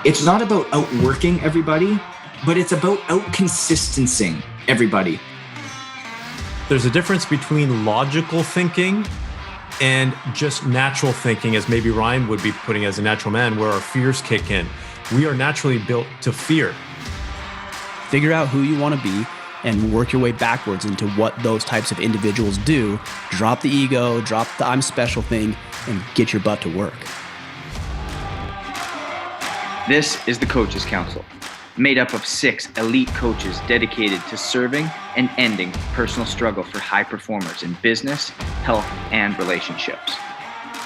It's not about outworking everybody, but it's about out-consistencing everybody. There's a difference between logical thinking and just natural thinking, as maybe Ryan would be putting as a natural man, where our fears kick in. We are naturally built to fear. Figure out who you want to be and work your way backwards into what those types of individuals do. Drop the ego, drop the I'm special thing, and get your butt to work. This is the Coaches Council, made up of 6 elite coaches dedicated to serving and ending personal struggle for high performers in business, health, and relationships.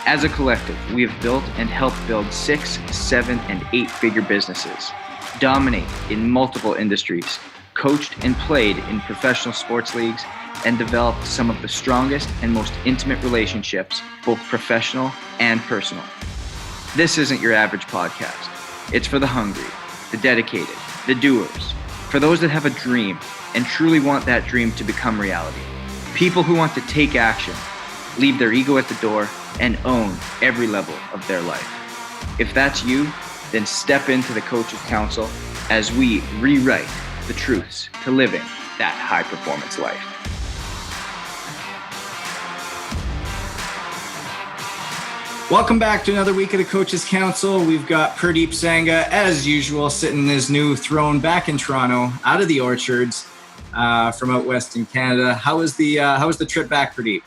As a collective, we have built and helped build 6, 7, and 8-figure businesses, dominate in multiple industries, coached and played in professional sports leagues, and developed some of the strongest and most intimate relationships, both professional and personal. This isn't your average podcast. It's for the hungry, the dedicated, the doers, for those that have a dream and truly want that dream to become reality. People who want to take action, leave their ego at the door, and own every level of their life. If that's you, then step into the Coaches Council as we rewrite the truths to living that high-performance life. Welcome back to another week of the Coaches Council. We've got Pradeep Sangha, as usual, sitting in his new throne back in Toronto, out of the orchards from out west in Canada. How was the trip back, Pradeep?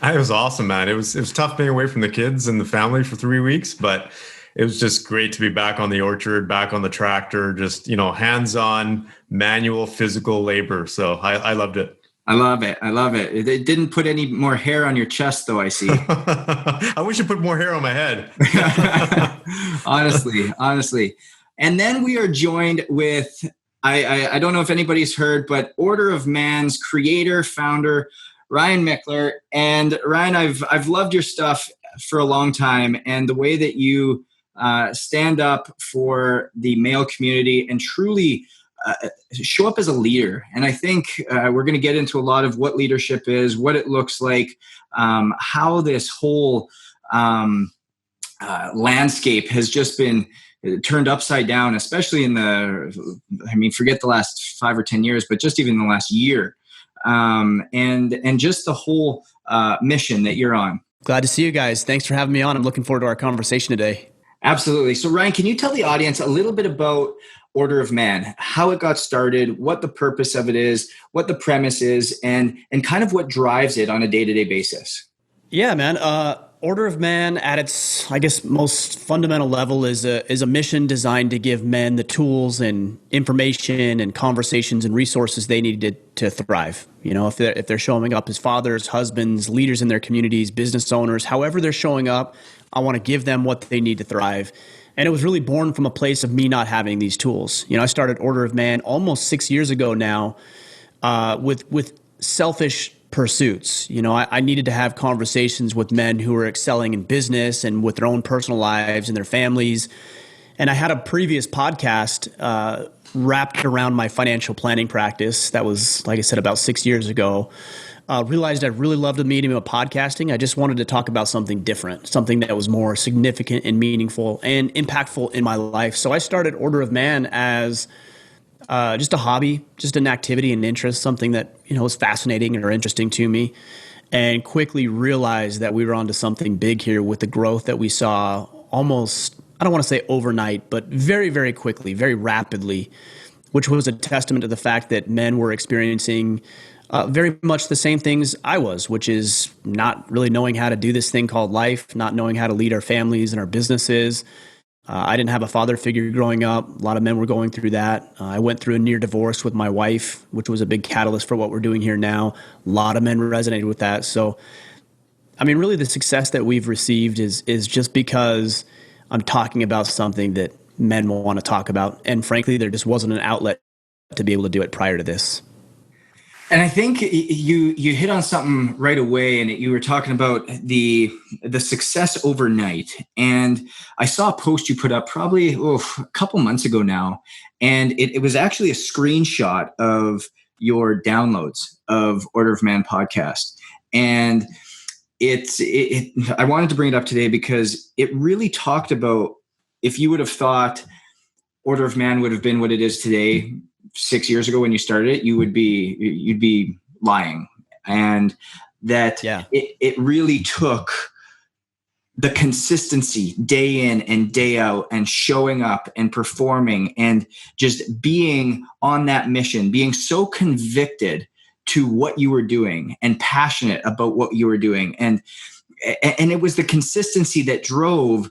It was awesome, man. It was tough being away from the kids and the family for 3 weeks, but it was just great to be back on the orchard, back on the tractor, just, hands-on, manual, physical labor. So I loved it. I love it. It didn't put any more hair on your chest, though, I see. I wish it put more hair on my head. Honestly. And then we are joined with, I don't know if anybody's heard, but Order of Man's creator, founder, Ryan Michler. And Ryan, I've loved your stuff for a long time, and the way that you stand up for the male community and truly show up as a leader. And I think we're going to get into a lot of what leadership is, what it looks like, how this whole landscape has just been turned upside down, especially forget the last 5 or 10 years, but just even the last year. And just the whole mission that you're on. Glad to see you guys. Thanks for having me on. I'm looking forward to our conversation today. Absolutely. So Ryan, can you tell the audience a little bit about Order of Man, how it got started, what the purpose of it is, what the premise is, and kind of what drives it on a day-to-day basis? Yeah, man. Order of Man at its, most fundamental level is a mission designed to give men the tools and information and conversations and resources they need to thrive. If they're showing up as fathers, husbands, leaders in their communities, business owners, however they're showing up, I want to give them what they need to thrive. And it was really born from a place of me not having these tools. I started Order of Man almost 6 years ago now with selfish pursuits. I needed to have conversations with men who were excelling in business and with their own personal lives and their families. And I had a previous podcast wrapped around my financial planning practice. That was, like I said, about 6 years ago. Realized I really loved the medium of podcasting. I just wanted to talk about something different, something that was more significant and meaningful and impactful in my life. So I started Order of Man as just a hobby, just an activity and interest, something that was fascinating or interesting to me, and quickly realized that we were onto something big here with the growth that we saw almost, I don't want to say overnight, but very, very quickly, very rapidly, which was a testament to the fact that men were experiencing very much the same things I was, which is not really knowing how to do this thing called life, not knowing how to lead our families and our businesses. I didn't have a father figure growing up. A lot of men were going through that. I went through a near divorce with my wife, which was a big catalyst for what we're doing here now. A lot of men resonated with that. So, really the success that we've received is just because I'm talking about something that men will want to talk about. And frankly, there just wasn't an outlet to be able to do it prior to this. And I think you hit on something right away, and you were talking about the success overnight. And I saw a post you put up probably a couple months ago now, and it was actually a screenshot of your downloads of Order of Man podcast. And I wanted to bring it up today because it really talked about, if you would have thought Order of Man would have been what it is today 6 years ago when you started it, you'd be lying. And that it really took the consistency day in and day out and showing up and performing and just being on that mission, being so convicted to what you were doing and passionate about what you were doing. And it was the consistency that drove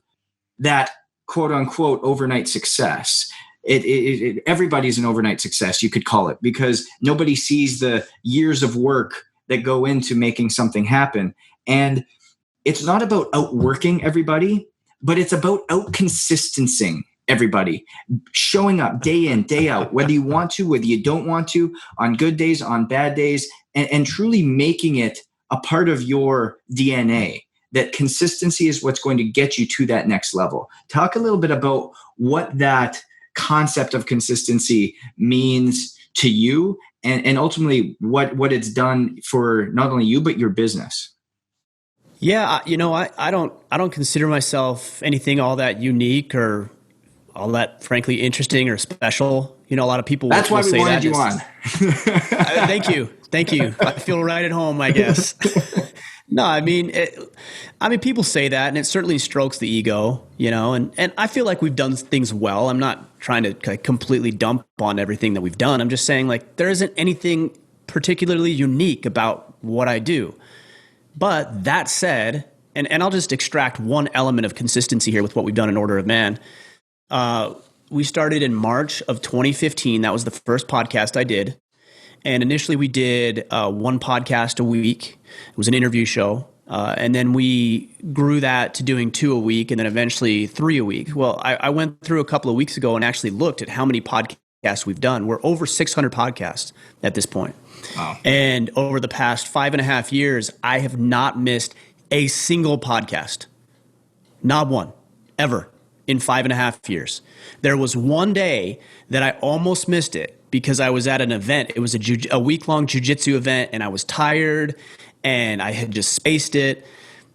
that quote unquote overnight success. Everybody's an overnight success, you could call it, because nobody sees the years of work that go into making something happen. And it's not about outworking everybody, but it's about out-consistencing everybody, showing up day in, day out, whether you want to, whether you don't want to, on good days, on bad days, and truly making it a part of your DNA. That consistency is what's going to get you to that next level. Talk a little bit about what that concept of consistency means to you, and ultimately what it's done for not only you, but your business. Yeah, I don't consider myself anything all that unique or all that frankly interesting or special. A lot of people That's why we wanted you on. Thank you. I feel right at home, I guess. No, I mean, people say that, and it certainly strokes the ego, and I feel like we've done things well. I'm not trying to completely dump on everything that we've done. I'm just saying, there isn't anything particularly unique about what I do. But that said, and I'll just extract one element of consistency here with what we've done in Order of Man. We started in March of 2015. That was the first podcast I did. And initially we did one podcast a week. It was an interview show. And then we grew that to doing 2 a week and then eventually 3 a week. Well, I went through a couple of weeks ago and actually looked at how many podcasts we've done. We're over 600 podcasts at this point. Wow. And over the past 5.5 years, I have not missed a single podcast. Not one, ever, in 5.5 years. There was one day that I almost missed it because I was at an event. It was a week-long jiu-jitsu event, and I was tired, and I had just spaced it,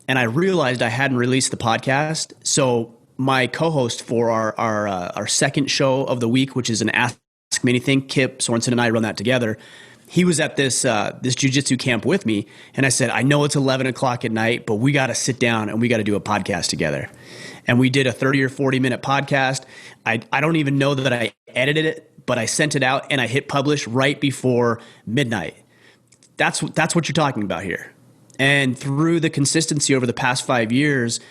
and I realized I hadn't released the podcast. So my co-host for our second show of the week, which is an Ask Me Anything, Kip Sorensen and I run that together. He was at this jiu-jitsu camp with me, and I said, I know it's 11 o'clock at night, but we got to sit down and we got to do a podcast together. And we did a 30 or 40-minute podcast. I don't even know that I edited it, but I sent it out and I hit publish right before midnight. That's what you're talking about here. And through the consistency over the past 5 years,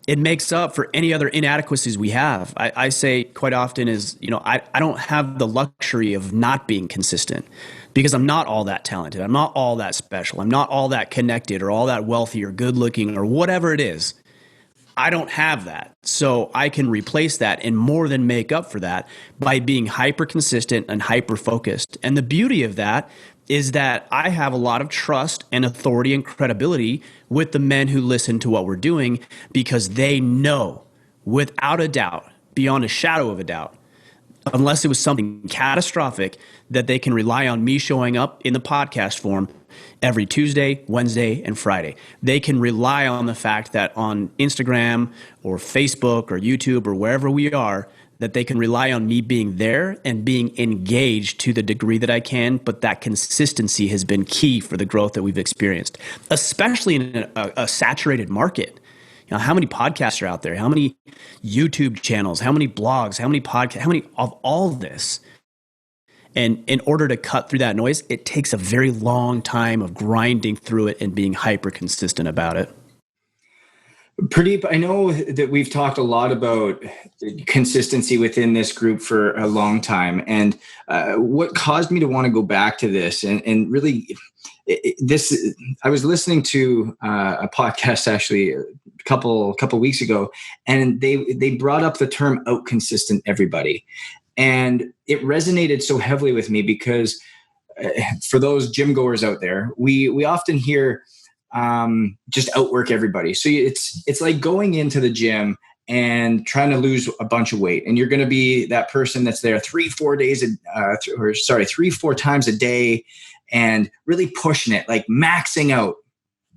it makes up for any other inadequacies we have. I say quite often I don't have the luxury of not being consistent because I'm not all that talented. I'm not all that special. I'm not all that connected or all that wealthy or good looking or whatever it is. I don't have that. So I can replace that and more than make up for that by being hyper consistent and hyper focused. And the beauty of that is that I have a lot of trust and authority and credibility with the men who listen to what we're doing because they know without a doubt, beyond a shadow of a doubt, unless it was something catastrophic, that they can rely on me showing up in the podcast form every Tuesday, Wednesday, and Friday. They can rely on the fact that on Instagram or Facebook or YouTube or wherever we are, that they can rely on me being there and being engaged to the degree that I can, but that consistency has been key for the growth that we've experienced, especially in a saturated market. How many podcasts are out there? How many YouTube channels? How many blogs? How many podcasts? How many of all this? And in order to cut through that noise, it takes a very long time of grinding through it and being hyper consistent about it. Pradeep, I know that we've talked a lot about consistency within this group for a long time. And what caused me to want to go back to this and really I was listening to a podcast actually a couple weeks ago, and they brought up the term out consistent everybody. And it resonated so heavily with me because for those gym goers out there, we often hear just outwork everybody. So it's like going into the gym and trying to lose a bunch of weight. And you're going to be that person that's there 3-4 times a day and really pushing it, like maxing out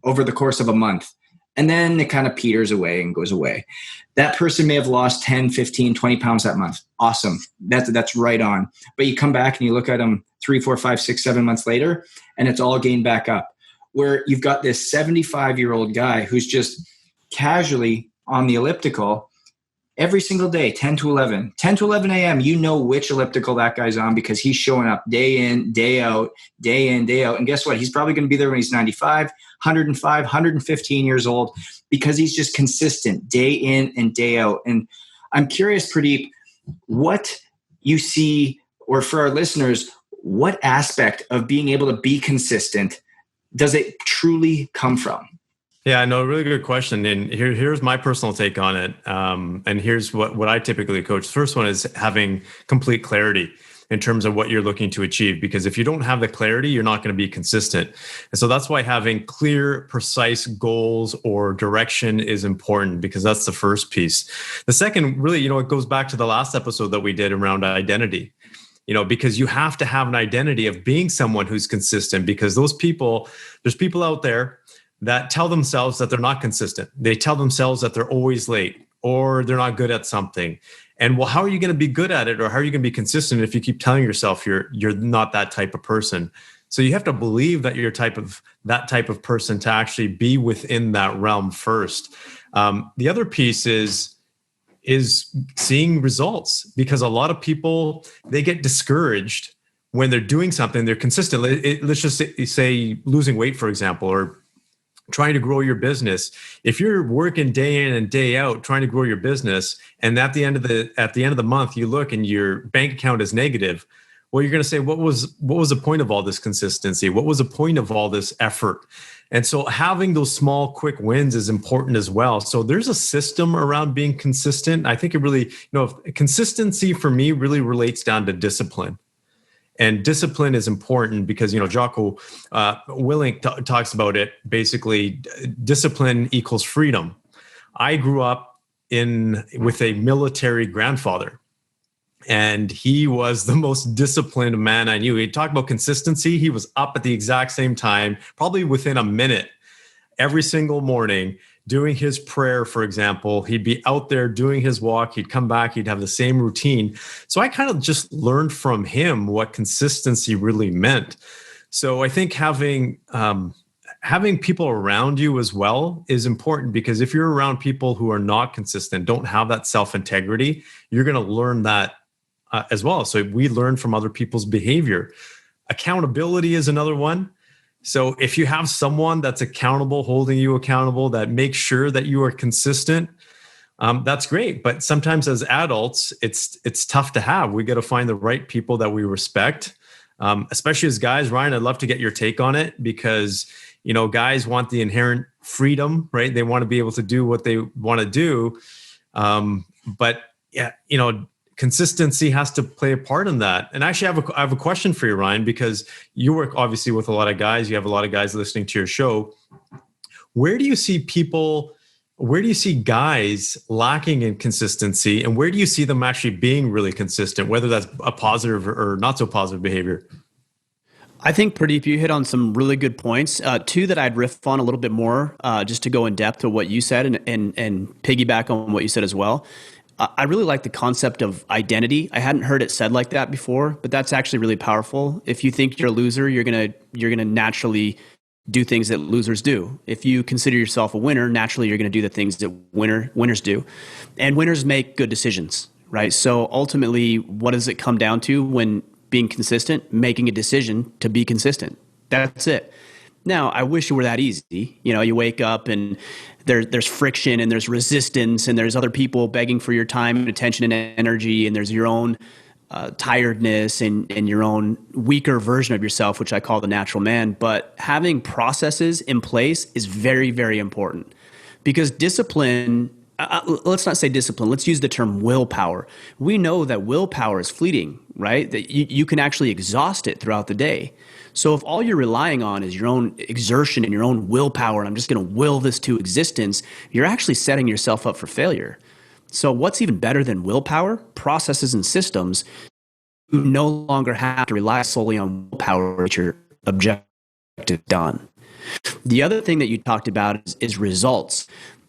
over the course of a month. And then it kind of peters away and goes away. That person may have lost 10, 15, 20 pounds that month. Awesome. That's right on. But you come back and you look at them 3, 4, 5, 6, 7 months later, and it's all gained back up. Where you've got this 75-year-old guy who's just casually on the elliptical every single day, 10 to 11 a.m. You know which elliptical that guy's on because he's showing up day in, day out, day in, day out. And guess what? He's probably going to be there when he's 95, 105, 115 years old because he's just consistent day in and day out. And I'm curious, Pradeep, what you see, or for our listeners, what aspect of being able to be consistent does it truly come from? Yeah, no, really good question. And here's my personal take on it. And here's what I typically coach. The first one is having complete clarity in terms of what you're looking to achieve. Because if you don't have the clarity, you're not going to be consistent. And so that's why having clear, precise goals or direction is important, because that's the first piece. The second, really, it goes back to the last episode that we did around identity. Because you have to have an identity of being someone who's consistent, because there's people out there that tell themselves that they're not consistent. They tell themselves that they're always late or they're not good at something. And well, how are you going to be good at it, or how are you going to be consistent if you keep telling yourself you're not that type of person? So you have to believe that you're that type of person to actually be within that realm first. The other piece is seeing results, because a lot of people, they get discouraged when they're doing something, they're consistent. Let's just say losing weight, for example, or trying to grow your business. If you're working day in and day out trying to grow your business, and at the end of the month you look and your bank account is negative, well, you're going to say, what was the point of all this consistency? What was the point of all this effort? And so having those small, quick wins is important as well. So there's a system around being consistent. I think it really, consistency for me really relates down to discipline. And discipline is important because, Jocko Willink talks about it. Basically, discipline equals freedom. I grew up with a military grandfather, and he was the most disciplined man I knew. He talked about consistency. He was up at the exact same time, probably within a minute, every single morning, doing his prayer, for example. He'd be out there doing his walk. He'd come back. He'd have the same routine. So I kind of just learned from him what consistency really meant. So I think having people around you as well is important, because if you're around people who are not consistent, don't have that self-integrity, you're going to learn that as well. So we learn from other people's behavior. Accountability is another one. So if you have someone that's accountable, holding you accountable, that makes sure that you are consistent, that's great. But sometimes as adults, it's tough to have. We got to find the right people that we respect, especially as guys. Ryan, I'd love to get your take on it, because, guys want the inherent freedom, right? They want to be able to do what they want to do. But yeah, consistency has to play a part in that. And actually, I have a question for you, Ryan, because you work obviously with a lot of guys. You have a lot of guys listening to your show. Where do you see guys lacking in consistency, and where do you see them actually being really consistent, whether that's a positive or not so positive behavior? I think, Pradeep, you hit on some really good points. Two that I'd riff on a little bit more, just to go in depth to what you said and piggyback on what you said as well. I really like the concept of identity. I hadn't heard it said like that before, but that's actually really powerful. If you think you're a loser, you're gonna naturally do things that losers do. If you consider yourself a winner, naturally you're gonna do the things that winners do. And winners make good decisions, right? So ultimately, what does it come down to when being consistent? Making a decision to be consistent. That's it. Now, I wish it were that easy. You wake up and there's friction and there's resistance and there's other people begging for your time and attention and energy, and there's your own tiredness and your own weaker version of yourself, which I call the natural man. But having processes in place is very, very important, because discipline, let's not say discipline, let's use the term willpower. We know that willpower is fleeting, right? That you can actually exhaust it throughout the day. So if all you're relying on is your own exertion and your own willpower, and I'm just going to will this to existence, you're actually setting yourself up for failure. So what's even better than willpower? Processes and systems. You no longer have to rely solely on willpower to get your objective done. The other thing that you talked about is results.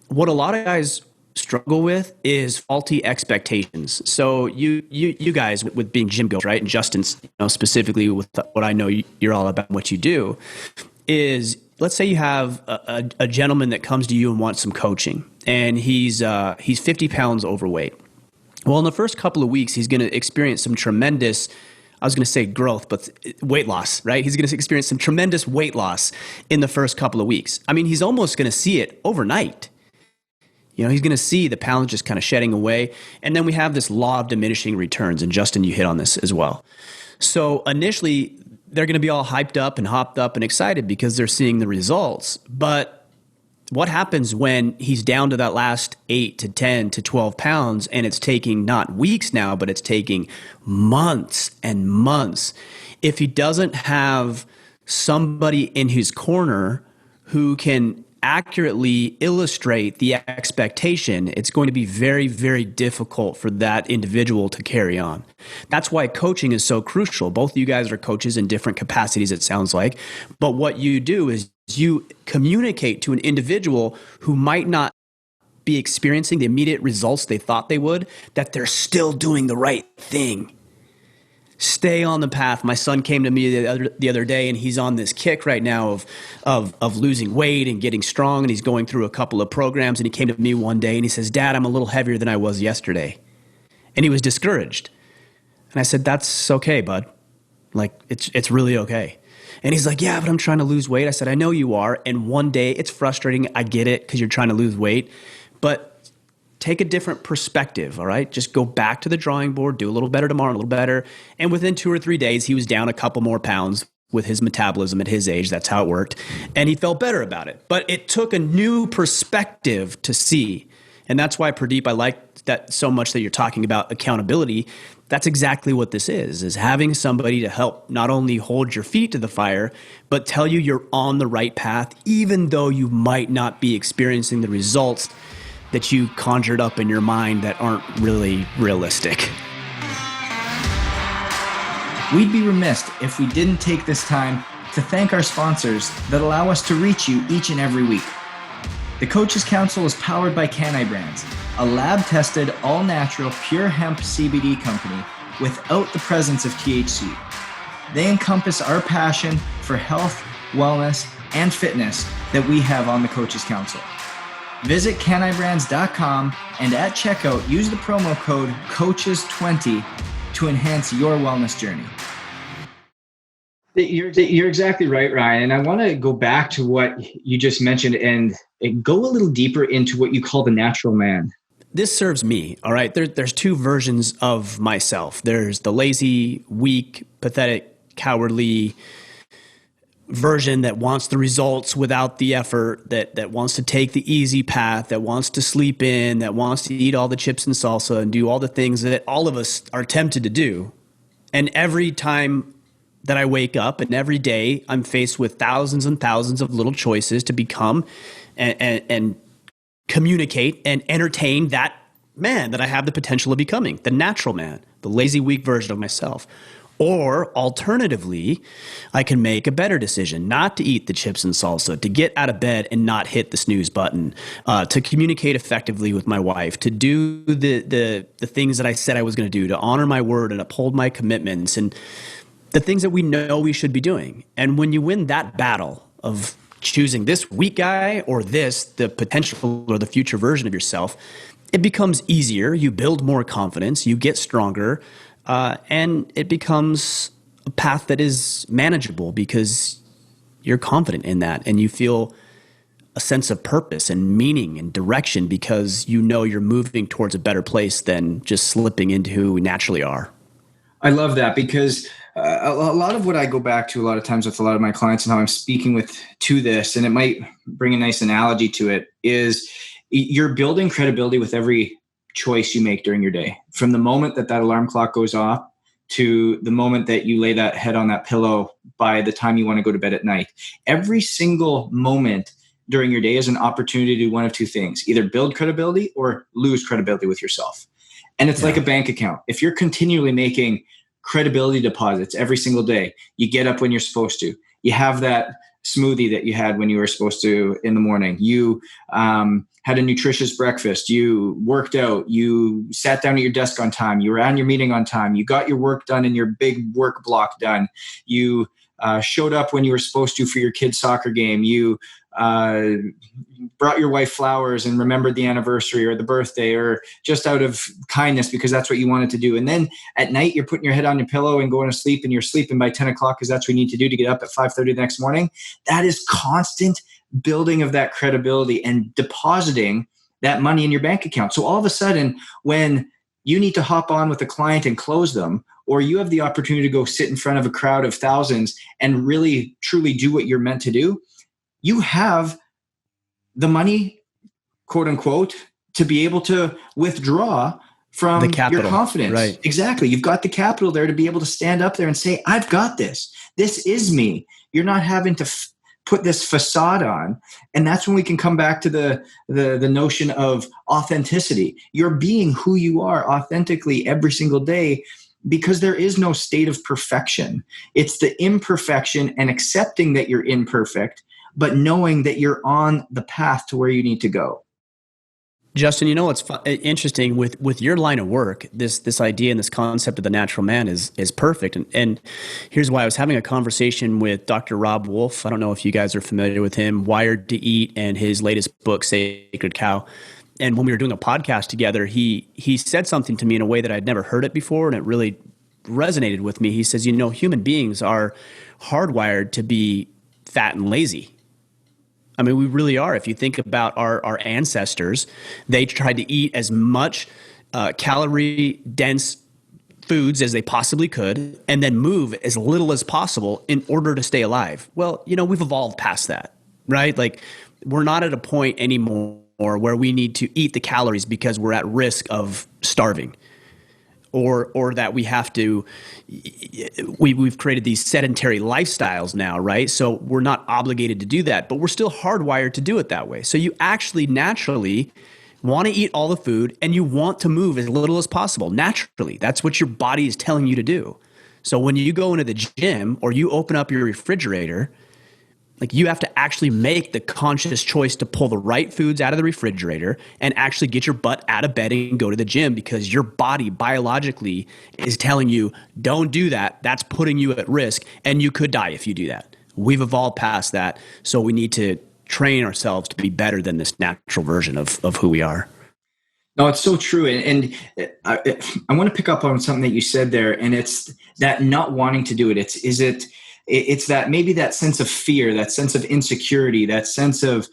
What a lot of guys struggle with is faulty expectations. So you guys with being gym goers, right? And Justin, specifically with what I know you're all about, what you do is, let's say you have a gentleman that comes to you and wants some coaching, and he's 50 pounds overweight. Well, in the first couple of weeks, he's going to experience some tremendous, I was going to say growth, but weight loss, right? He's going to experience some tremendous weight loss in the first couple of weeks. I mean, he's almost going to see it overnight. He's going to see the pounds just kind of shedding away. And then we have this law of diminishing returns. And Justin, you hit on this as well. So initially, they're going to be all hyped up and hopped up and excited because they're seeing the results. But what happens when he's down to that last 8 to 10 to 12 pounds, and it's taking not weeks now, but it's taking months and months? If he doesn't have somebody in his corner who can accurately illustrate the expectation, it's going to be very, very difficult for that individual to carry on. That's why coaching is so crucial. Both of you guys are coaches in different capacities, it sounds like. But what you do is you communicate to an individual who might not be experiencing the immediate results they thought they would, that they're still doing the right thing. Stay on the path. My son came to me the other day, and he's on this kick right now of losing weight and getting strong, and he's going through a couple of programs. And he came to me one day, and he says, "Dad, I'm a little heavier than I was yesterday." And he was discouraged. And I said, "That's okay, bud. Like, it's really okay." And he's like, "Yeah, but I'm trying to lose weight." I said, "I know you are. And one day it's frustrating. I get it, because you're trying to lose weight. But take a different perspective, all right? Just go back to the drawing board, do a little better tomorrow, a little better." And within 2 or 3 days, he was down a couple more pounds with his metabolism at his age. That's how it worked. And he felt better about it. But it took a new perspective to see. And that's why, Pradeep, I like that so much that you're talking about accountability. That's exactly what this is having somebody to help not only hold your feet to the fire, but tell you you're on the right path, even though you might not be experiencing the results that you conjured up in your mind that aren't really realistic. We'd be remiss if we didn't take this time to thank our sponsors that allow us to reach you each and every week. The Coaches Council is powered by Canai Brands, a lab-tested, all-natural, pure hemp CBD company without the presence of THC. They encompass our passion for health, wellness, and fitness that we have on the Coaches Council. Visit canaibrands.com and at checkout, use the promo code COACHES20 to enhance your wellness journey. You're exactly right, Ryan. And I want to go back to what you just mentioned and go a little deeper into what you call the natural man. This serves me, all right? There's 2 versions of myself. There's the lazy, weak, pathetic, cowardly version that wants the results without the effort, that wants to take the easy path, that wants to sleep in, that wants to eat all the chips and salsa and do all the things that all of us are tempted to do. And every time that I wake up and every day I'm faced with thousands and thousands of little choices to become and communicate and entertain that man that I have the potential of becoming, the natural man, the lazy, weak version of myself. Or alternatively, I can make a better decision not to eat the chips and salsa, to get out of bed and not hit the snooze button, to communicate effectively with my wife, to do the things that I said I was going to do, to honor my word and uphold my commitments, and the things that we know we should be doing. And when you win that battle of choosing this weak guy or the potential or the future version of yourself, it becomes easier. You build more confidence, you get stronger, and it becomes a path that is manageable because you're confident in that and you feel a sense of purpose and meaning and direction because you know you're moving towards a better place than just slipping into who we naturally are. I love that because a lot of what I go back to a lot of times with a lot of my clients and how I'm speaking to this, and it might bring a nice analogy to it, is you're building credibility with every choice you make during your day. From the moment that alarm clock goes off to the moment that you lay that head on that pillow by the time you want to go to bed at night. Every single moment during your day is an opportunity to do one of 2 things, either build credibility or lose credibility with yourself. And it's like a bank account. If you're continually making credibility deposits every single day, you get up when you're supposed to, you have that smoothie that you had when you were supposed to in the morning. You had a nutritious breakfast. You worked out. You sat down at your desk on time. You ran your meeting on time. You got your work done and your big work block done. You showed up when you were supposed to for your kid's soccer game. You brought your wife flowers and remembered the anniversary or the birthday, or just out of kindness because that's what you wanted to do. And then at night, you're putting your head on your pillow and going to sleep, and you're sleeping by 10 o'clock because that's what you need to do to get up at 5:30 the next morning. That is constant building of that credibility and depositing that money in your bank account. So all of a sudden, when you need to hop on with a client and close them, or you have the opportunity to go sit in front of a crowd of thousands and really truly do what you're meant to do, you have the money, quote unquote, to be able to withdraw from your confidence. Right. Exactly. You've got the capital there to be able to stand up there and say, I've got this. This is me. You're not having to put this facade on. And that's when we can come back to the notion of authenticity. You're being who you are authentically every single day, because there is no state of perfection. It's the imperfection and accepting that you're imperfect, but knowing that you're on the path to where you need to go. Justin, you know what's interesting with your line of work, this idea and this concept of the natural man is perfect. And here's why. I was having a conversation with Dr. Rob Wolf. I don't know if you guys are familiar with him, Wired to Eat, and his latest book, Sacred Cow. And when we were doing a podcast together, he said something to me in a way that I'd never heard it before, and it really resonated with me. He says, human beings are hardwired to be fat and lazy. I mean, we really are. If you think about our ancestors, they tried to eat as much calorie-dense foods as they possibly could and then move as little as possible in order to stay alive. Well, we've evolved past that, right? Like, we're not at a point anymore where we need to eat the calories because we're at risk of starving. Or that we have to, we've created these sedentary lifestyles now, right? So we're not obligated to do that, but we're still hardwired to do it that way. So you actually naturally want to eat all the food and you want to move as little as possible. Naturally, that's what your body is telling you to do. So when you go into the gym or you open up your refrigerator, like, you have to actually make the conscious choice to pull the right foods out of the refrigerator and actually get your butt out of bed and go to the gym, because your body biologically is telling you, don't do that. That's putting you at risk, and you could die if you do that. We've evolved past that, so we need to train ourselves to be better than this natural version of who we are. No, it's so true. And I want to pick up on something that you said there, and it's that not wanting to do it. It's that maybe that sense of fear, that sense of insecurity, that sense of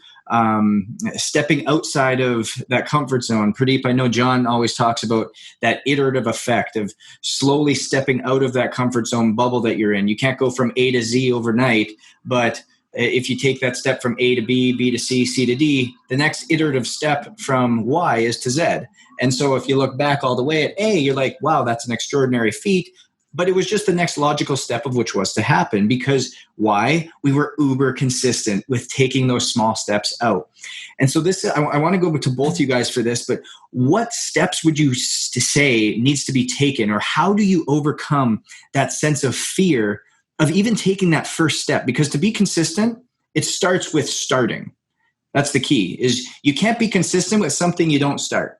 stepping outside of that comfort zone. Pradeep, I know John always talks about that iterative effect of slowly stepping out of that comfort zone bubble that you're in. You can't go from A to Z overnight, but if you take that step from A to B, B to C, C to D, the next iterative step from Y is to Z. And so if you look back all the way at A, you're like, wow, that's an extraordinary feat. But it was just the next logical step of which was to happen, because why? We were uber consistent with taking those small steps out. And so this, I want to go to both you guys for this, but what steps would you say needs to be taken, or how do you overcome that sense of fear of even taking that first step? Because to be consistent, it starts with starting. That's the key, is you can't be consistent with something you don't start.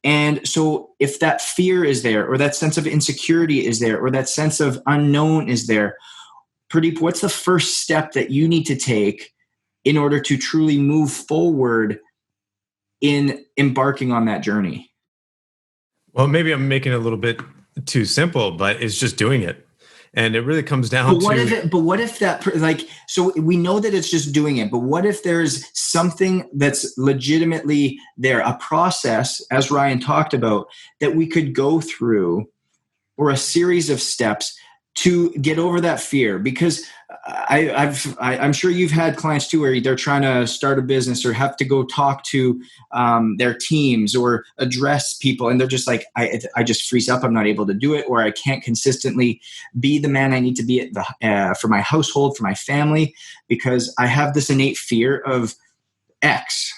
And so if that fear is there, or that sense of insecurity is there, or that sense of unknown is there, Pradeep, what's the first step that you need to take in order to truly move forward in embarking on that journey? Well, maybe I'm making it a little bit too simple, but it's just doing it. And it really comes down what if that, like, so we know that it's just doing it, but what if there's something that's legitimately there, a process, as Ryan talked about, that we could go through, or a series of steps to get over that fear? Because I'm sure you've had clients too, where they're trying to start a business or have to go talk to their teams or address people, and they're just like, I just freeze up. I'm not able to do it, or I can't consistently be the man I need to be for my household, for my family, because I have this innate fear of X.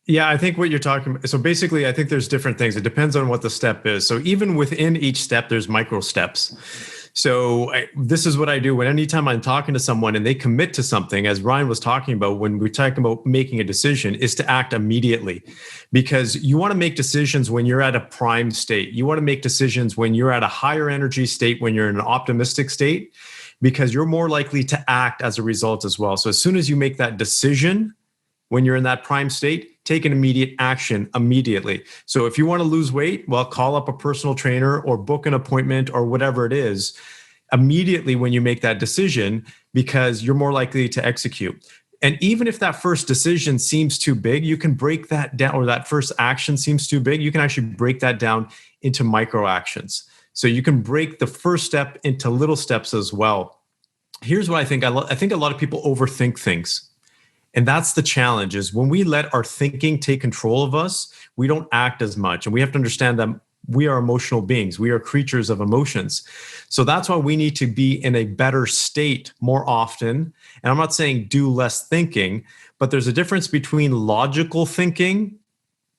Yeah, I think what you're talking about. So basically, I think there's different things. It depends on what the step is. So even within each step, there's micro steps. This is what I do anytime I'm talking to someone and they commit to something, as Ryan was talking about, when we're talking about making a decision, is to act immediately, because you want to make decisions when you're at a prime state. You want to make decisions when you're at a higher energy state, when you're in an optimistic state, because you're more likely to act as a result as well. So as soon as you make that decision, when you're in that prime state, take an immediate action immediately. So if you want to lose weight, well, call up a personal trainer or book an appointment or whatever it is immediately when you make that decision, because you're more likely to execute. And even if that first decision seems too big, you can break that down, or that first action seems too big, you can actually break that down into micro actions. So you can break the first step into little steps as well. Here's what I think. I think a lot of people overthink things. And that's the challenge, is when we let our thinking take control of us, we don't act as much. And we have to understand that we are emotional beings. We are creatures of emotions. So that's why we need to be in a better state more often. And I'm not saying do less thinking, but there's a difference between logical thinking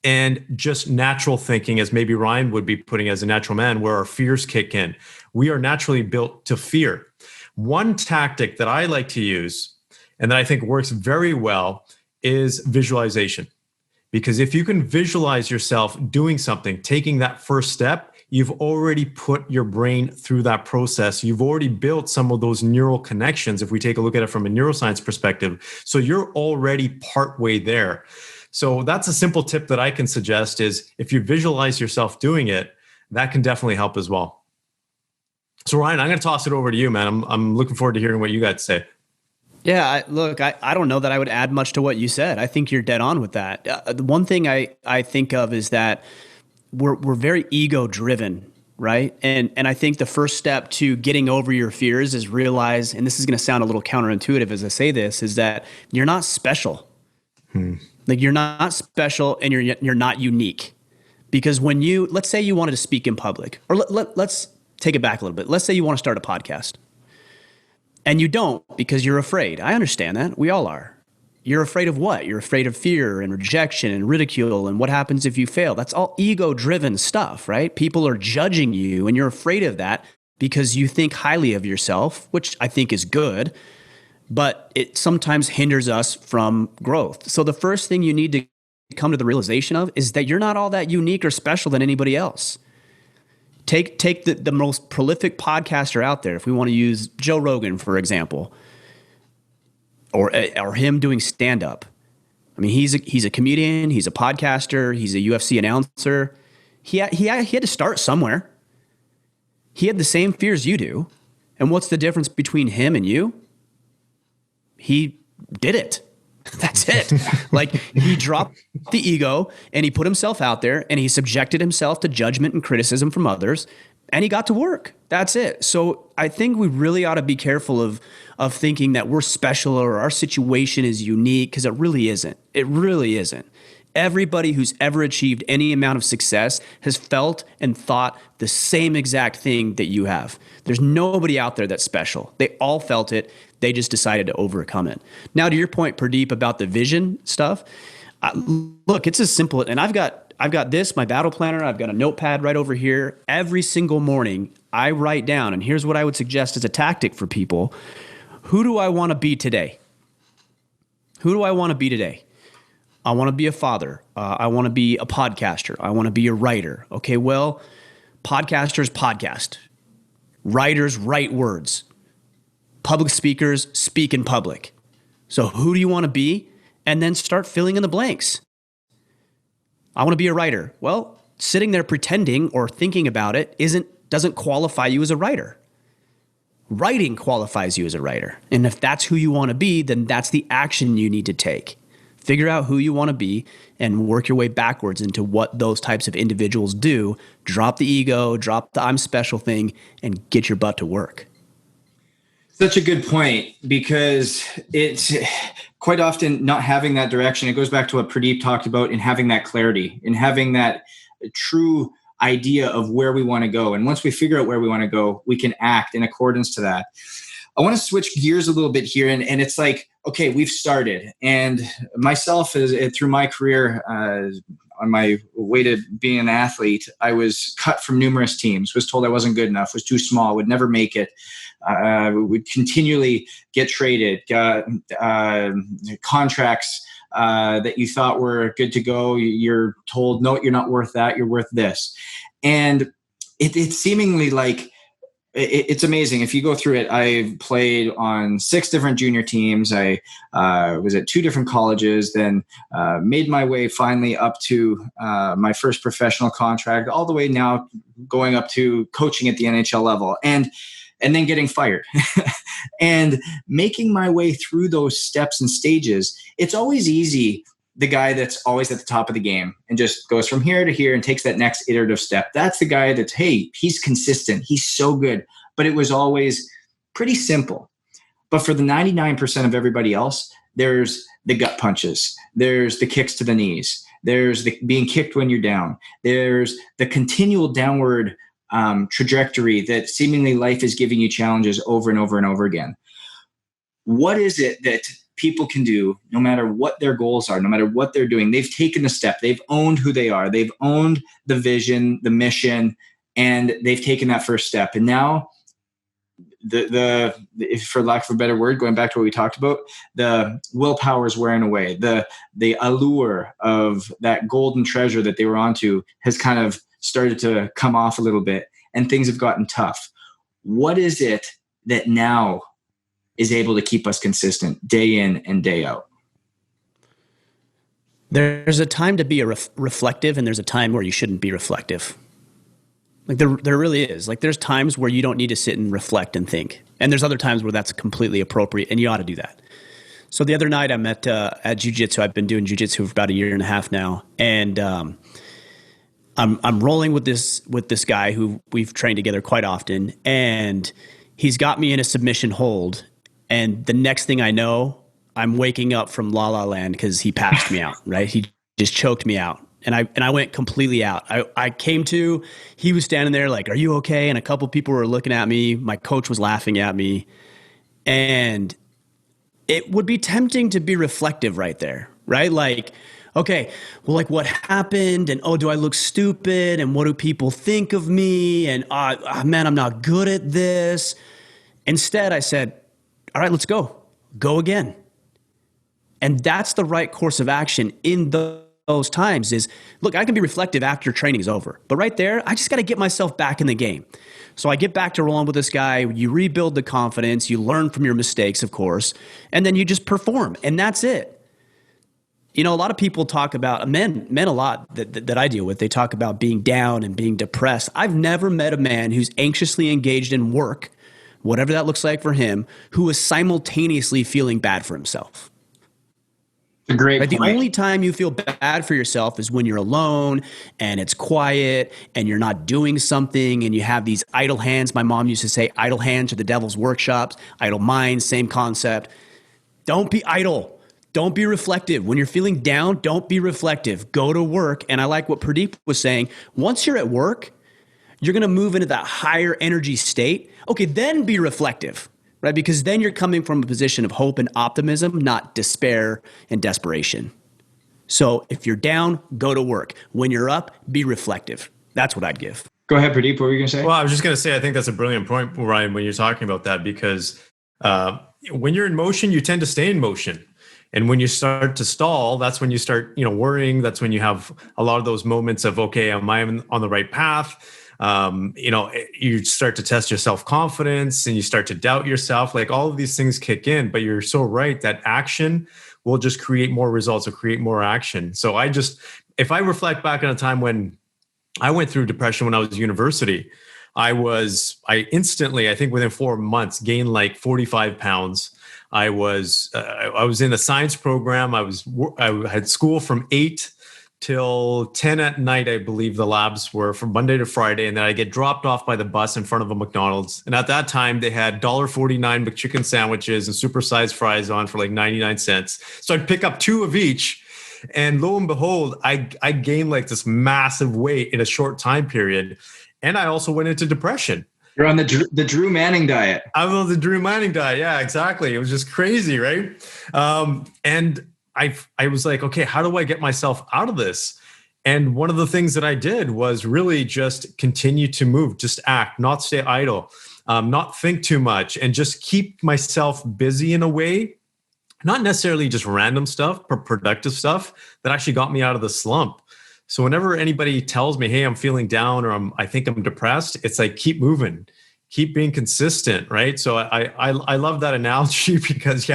and just natural thinking, as maybe Ryan would be putting as a natural man, where our fears kick in. We are naturally built to fear. One tactic that I like to use, and that I think works very well, is visualization. Because if you can visualize yourself doing something, taking that first step, you've already put your brain through that process. You've already built some of those neural connections, if we take a look at it from a neuroscience perspective. So you're already partway there. So that's a simple tip that I can suggest, is if you visualize yourself doing it, that can definitely help as well. So Ryan, I'm going to toss it over to you, man. I'm looking forward to hearing what you got to say. Yeah, I don't know that I would add much to what you said. I think you're dead on with that. The one thing I think of is that we're very ego driven, right? And I think the first step to getting over your fears is realize, and this is going to sound a little counterintuitive as I say this, is that you're not special. Like, you're not special, and you're not unique. Because when let's say you wanted to speak in public, or let's take it back a little bit. Let's say you want to start a podcast. And you don't, because you're afraid. I understand that. We all are. You're afraid of what? You're afraid of fear and rejection and ridicule and what happens if you fail. That's all ego-driven stuff, right? People are judging you, and you're afraid of that because you think highly of yourself, which I think is good, but it sometimes hinders us from growth. So the first thing you need to come to the realization of is that you're not all that unique or special than anybody else. Take the most prolific podcaster out there. If we want to use Joe Rogan, for example, or him doing stand-up. I mean, he's a comedian, he's a podcaster, he's a UFC announcer. He had to start somewhere. He had the same fears you do. And what's the difference between him and you? He did it. That's it. Like, he dropped the ego and he put himself out there and he subjected himself to judgment and criticism from others, and he got to work. That's it. So I think we really ought to be careful of thinking that we're special or our situation is unique, because it really isn't. It really isn't. Everybody who's ever achieved any amount of success has felt and thought the same exact thing that you have. There's nobody out there that's special. They all felt it. They just decided to overcome it. Now, to your point, Pradeep, about the vision stuff, look, it's as simple. And I've got this, my battle planner. I've got a notepad right over here. Every single morning, I write down, and here's what I would suggest as a tactic for people. Who do I want to be today? Who do I want to be today? I want to be a father. I want to be a podcaster. I want to be a writer. Okay, well, podcasters podcast. Writers write words. Public speakers speak in public. So who do you want to be? And then start filling in the blanks. I want to be a writer. Well, sitting there pretending or thinking about it doesn't qualify you as a writer. Writing qualifies you as a writer. And if that's who you want to be, then that's the action you need to take. Figure out who you want to be and work your way backwards into what those types of individuals do. Drop the ego, drop the I'm special thing, and get your butt to work. Such a good point, because it's quite often not having that direction. It goes back to what Pradeep talked about, in having that clarity, in having that true idea of where we want to go. And once we figure out where we want to go, we can act in accordance to that. I want to switch gears a little bit here. And it's like, okay, we've started. And myself, through my career, my way to being an athlete, I was cut from numerous teams, was told I wasn't good enough, was too small, would never make it. Would continually get traded, contracts that you thought were good to go. You're told, no, you're not worth that. You're worth this. And it's seemingly like, it's amazing. If you go through it, I played on 6 different junior teams. I was at 2 different colleges, then made my way finally up to my first professional contract, all the way now going up to coaching at the NHL level, and then getting fired and making my way through those steps and stages. It's always easy. The guy that's always at the top of the game and just goes from here to here and takes that next iterative step. That's the guy that's, hey, he's consistent. He's so good. But it was always pretty simple. But for the 99% of everybody else, there's the gut punches. There's the kicks to the knees. There's the being kicked when you're down. There's the continual downward trajectory that seemingly life is giving you challenges over and over and over again. What is it that people can do, no matter what their goals are, no matter what they're doing? They've taken the step. They've owned who they are. They've owned the vision, the mission, and they've taken that first step. And now, if for lack of a better word, going back to what we talked about, the willpower is wearing away. The allure of that golden treasure that they were onto has kind of started to come off a little bit, and things have gotten tough. What is it that now is able to keep us consistent day in and day out? There's a time to be reflective, and there's a time where you shouldn't be reflective. Like there really is. Like there's times where you don't need to sit and reflect and think, and there's other times where that's completely appropriate, and you ought to do that. So the other night I'm at jiu-jitsu. I've been doing jiu-jitsu for about 1.5 years now, and I'm rolling with this guy who we've trained together quite often, and he's got me in a submission hold. And the next thing I know, I'm waking up from La La Land because he passed me out, right? He just choked me out. And I went completely out. I came to, he was standing there like, are you okay? And a couple people were looking at me. My coach was laughing at me. And it would be tempting to be reflective right there, right? Like, okay, well, like what happened? And oh, do I look stupid? And what do people think of me? And man, I'm not good at this. Instead, I said, all right, let's go. Go again. And that's the right course of action in those times is, look, I can be reflective after training is over. But right there, I just got to get myself back in the game. So I get back to rolling with this guy. You rebuild the confidence. You learn from your mistakes, of course. And then you just perform. And that's it. You know, a lot of people talk about, men a lot that I deal with, they talk about being down and being depressed. I've never met a man who's anxiously engaged in work, whatever that looks like for him, who is simultaneously feeling bad for himself. A great point. The only time you feel bad for yourself is when you're alone and it's quiet and you're not doing something and you have these idle hands. My mom used to say idle hands are the devil's workshops, idle minds, same concept. Don't be idle. Don't be reflective. When you're feeling down, don't be reflective. Go to work. And I like what Pradeep was saying. Once you're at work, you're going to move into that higher energy state. Okay, then be reflective, right? Because then you're coming from a position of hope and optimism, not despair and desperation. So if you're down, go to work. When you're up, be reflective. That's what I'd give. Go ahead, Pradeep. What were you going to say? Well, I was just going to say, I think that's a brilliant point, Ryan, when you're talking about that, because when you're in motion, you tend to stay in motion. And when you start to stall, that's when you start, worrying. That's when you have a lot of those moments of, okay, am I on the right path? You start to test your self-confidence and you start to doubt yourself. Like all of these things kick in, but you're so right that action will just create more results or create more action. So if I reflect back on a time when I went through depression when I was at university, I instantly, I think within 4 months, gained like 45 pounds. I was in a science program. I had school from 8 till 10 at night, I believe the labs were, from Monday to Friday. And then I get dropped off by the bus in front of a McDonald's. And at that time they had $1.49 McChicken sandwiches and supersized fries on for like 99 cents. So I'd pick up 2 of each. And lo and behold, I gained like this massive weight in a short time period. And I also went into depression. You're on the Drew Manning diet. I'm on the Drew Manning diet. Yeah, exactly. It was just crazy, right? And I was like, okay, how do I get myself out of this? And one of the things that I did was really just continue to move, just act, not stay idle, not think too much, and just keep myself busy in a way, not necessarily just random stuff, but productive stuff that actually got me out of the slump. So whenever anybody tells me, hey, I'm feeling down or I think I'm depressed, it's like, keep moving, keep being consistent, right? So I love that analogy because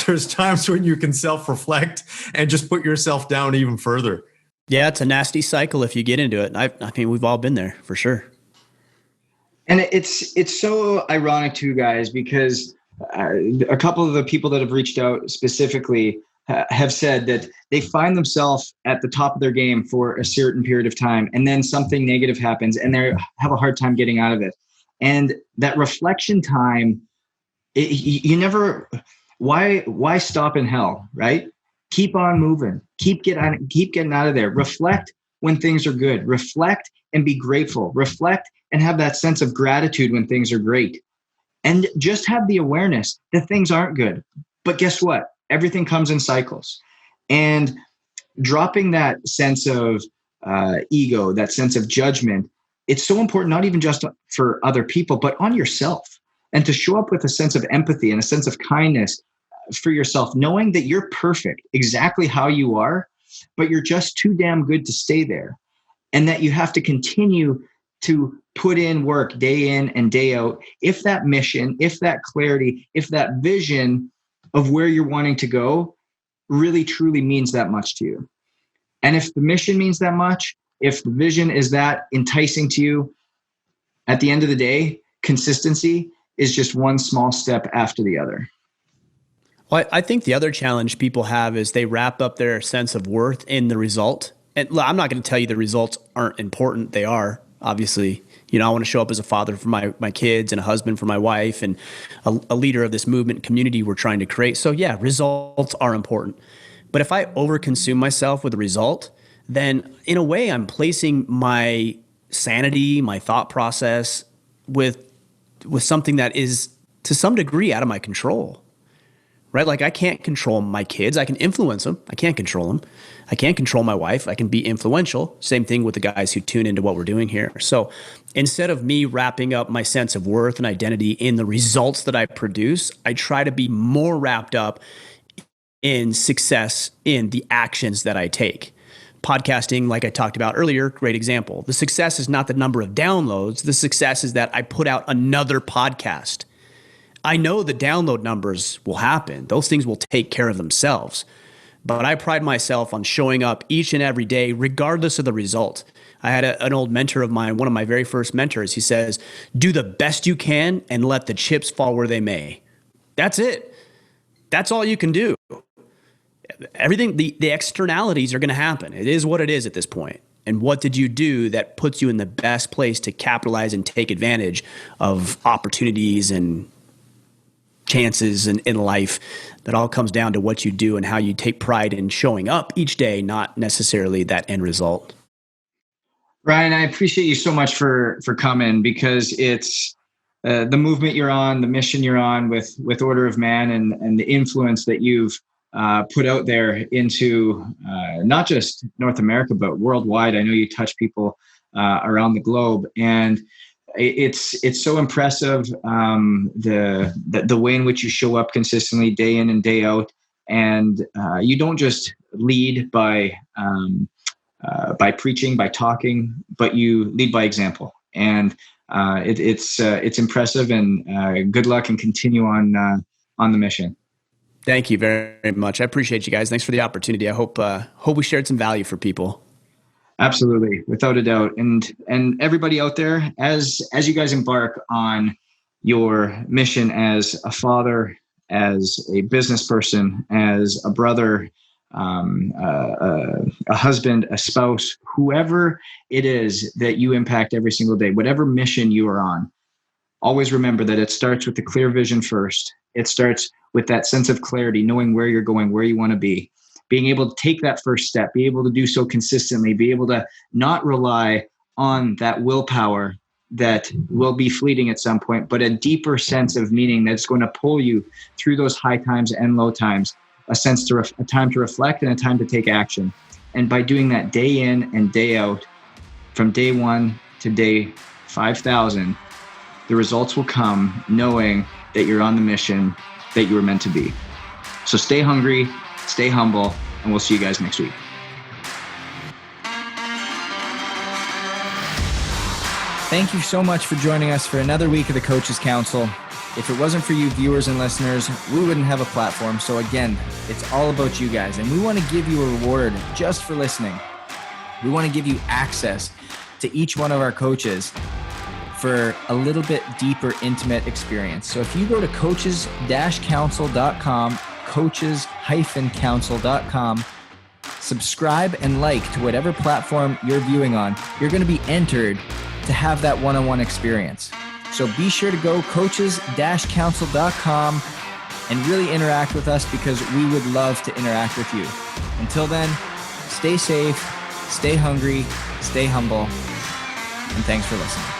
there's times when you can self-reflect and just put yourself down even further. Yeah, it's a nasty cycle if you get into it. I mean, we've all been there for sure. And it's so ironic too, guys, because a couple of the people that have reached out specifically have said that they find themselves at the top of their game for a certain period of time, and then something negative happens and they have a hard time getting out of it. And that reflection time, you never, why stop in hell, right? Keep on moving, keep getting out of there. Reflect when things are good, reflect and be grateful, reflect and have that sense of gratitude when things are great. And just have the awareness that things aren't good. But guess what? Everything comes in cycles. And dropping that sense of ego, that sense of judgment, it's so important, not even just for other people, but on yourself. And to show up with a sense of empathy and a sense of kindness for yourself, knowing that you're perfect exactly how you are, but you're just too damn good to stay there. And that you have to continue to put in work day in and day out. If that mission, if that clarity, if that vision of where you're wanting to go really truly means that much to you. And if the mission means that much, if the vision is that enticing to you, at the end of the day, consistency is just one small step after the other. Well, I think the other challenge people have is they wrap up their sense of worth in the result. And I'm not going to tell you the results aren't important. They are, obviously. You know, I want to show up as a father for my kids and a husband for my wife and a leader of this movement community we're trying to create. So yeah, results are important. But if I overconsume myself with a result, then in a way I'm placing my sanity, my thought process with something that is to some degree out of my control. Right? Like I can't control my kids. I can influence them. I can't control them. I can't control my wife. I can be influential. Same thing with the guys who tune into what we're doing here. So instead of me wrapping up my sense of worth and identity in the results that I produce, I try to be more wrapped up in success in the actions that I take. Podcasting, like I talked about earlier, great example. The success is not the number of downloads. The success is that I put out another podcast. I know the download numbers will happen. Those things will take care of themselves. But I pride myself on showing up each and every day, regardless of the result. I had an old mentor of mine, one of my very first mentors. He says, do the best you can and let the chips fall where they may. That's it. That's all you can do. Everything, the externalities are going to happen. It is what it is at this point. And what did you do that puts you in the best place to capitalize and take advantage of opportunities and chances in life? That all comes down to what you do and how you take pride in showing up each day, not necessarily that end result. Ryan, I appreciate you so much for coming, because it's the movement you're on, the mission you're on with Order of Man, and the influence that you've put out there into not just North America, but worldwide. I know you touch people around the globe, and it's so impressive, the way in which you show up consistently day in and day out. And you don't just lead by preaching, by talking, but you lead by example. And it's impressive, and good luck, and continue on the mission. Thank you very much. I appreciate you guys. Thanks for the opportunity. I hope we shared some value for people. Absolutely, without a doubt. And everybody out there, as you guys embark on your mission as a father, as a business person, as a brother, a husband, a spouse, whoever it is that you impact every single day, whatever mission you are on, always remember that it starts with the clear vision first. It starts with that sense of clarity, knowing where you're going, where you want to be. Being able to take that first step, be able to do so consistently, be able to not rely on that willpower that will be fleeting at some point, but a deeper sense of meaning that's going to pull you through those high times and low times, a time to reflect and a time to take action. And by doing that day in and day out, from day 1 to day 5,000, the results will come knowing that you're on the mission that you were meant to be. So stay hungry, stay humble, and we'll see you guys next week. Thank you so much for joining us for another week of the Coaches Council. If it wasn't for you viewers and listeners, we wouldn't have a platform. So again, it's all about you guys. And we want to give you a reward just for listening. We want to give you access to each one of our coaches for a little bit deeper, intimate experience. So if you go to coaches-council.com, coaches-council.com, subscribe and like to whatever platform you're viewing on, you're going to be entered to have that one-on-one experience. So be sure to go coaches-council.com and really interact with us, because we would love to interact with you. Until then, stay safe, stay hungry, stay humble, and thanks for listening.